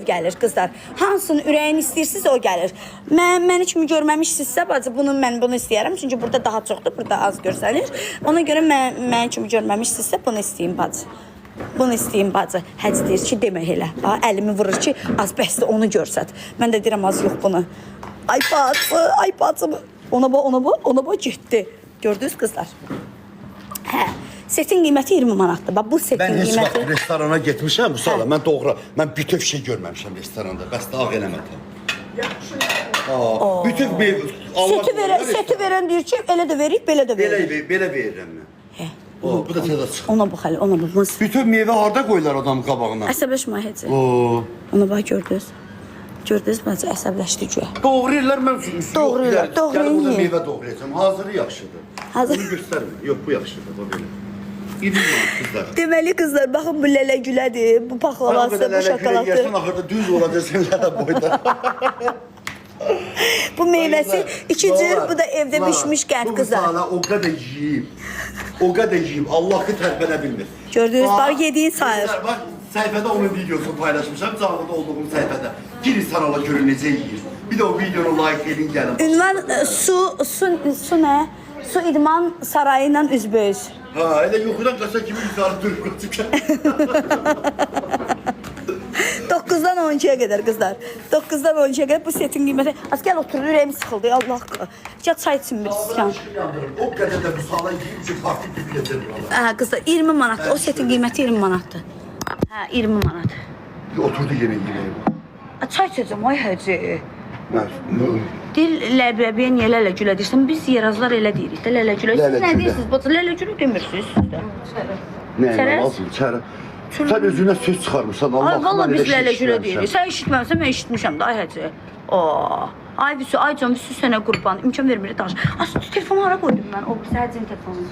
Gəlir qızlar. Hansının ürəyini istəyirsiniz o gəlir. Mən kimi görməmişsinizsə, bacı mən bunu istəyərəm. Çünki burada daha çoxdur, burada az görsənir. Ona görə mən kimi görməmişsinizsə bunu istəyin bacı. Bunu istəyin bacı. Həc deyir ki, demək elə. Əlimi vurur ki, az bəsdir onu görsət. Mən də deyirəm az yox bunu. Ay bacı. Ona bax getdi. Gördünüz qızlar? Hə. Setin qiyməti 20 manatdır. Bax bu setin qiyməti. Mən heç vaxt restorana getmişəm bu sala. Mən doğru. Mən bütöv şey görməmişəm restoranda. Bəs də ağ eləmədim. Bütöv Seti verən deyir ki, elə də veririk, belə də veririk. Belə verirəm mən. Hə. Bu da təzə çıxır. Ona bax hələ, ona bax. Bütöv meyvə harda qoyurlar adamın qabağına? Əsəbləşmə heç. Ona bax gördünüz. Gördünüz məncə əsəbləşdi güya. Doğrayırlar mən Doğrayırlar. Gəl burada meyvə doğrayacağam. Hazırı yaxşıdır. Hazır. Bunu göstərmə. Yox bu yaxşıdır bu belə. 20 manat qızlar. Deməli qızlar, baxın bu lələ gülədir, bu paxlavası, bu şokolatı. Yersən axırda düz olacaqsan lələ boyda. Bu meyvəsi iki cür, bu da evdə bişmiş qənd qızlar. Bu sala o qədər yeyib. O qədər yeyib. Allah'ı tərpənə bilmir. Gördünüz, bax yediyin sayır. Bax səhifədə onun videosunu paylaşmışam. Canlıda olduğum səhifədə. Girin sanala görün necə yeyir. Bir də o videonu like edin gəlin. Ünvan su nə? Su idman sarayı ilə üzbəüz. Ha, elə yuxudan qaça kimi yuxarı durub qaçıb. 9-dan 12-yə qədər qızlar. 9-dan 12-yə qədər bu setin qiyməti. Az gəl otur, ürəyim sıxıldı. Allah haqqı. Gəl çay için bir sıkan. O qədər də bu sala yeyib ki, farklı bir yedir buralar. Hə qızlar 20 manatdır. O setin qiyməti 20 manatdır. Hə 20 manat. Oturdu yenə yeməyə. Çay içəcəm ay həcə. Mən Dil ləbləbiyə niyə lələ gülə deyirsən? Biz yerazlar elə deyirik də lələ gülə. Siz nə deyirsiniz? Bacı lələ gülə demirsiniz siz də. nə olsun çərə. Sən özünə söz çıxarmısan Ay valla biz lələ gülə deyirik. Sən eşitməmsən, mən eşitmişəm də ay həcə. Ay Vüsü, ay can Vüsü sənə qurban. İmkan vermir danış. As telefonu hara qoydum mən? O səhəcin telefonu.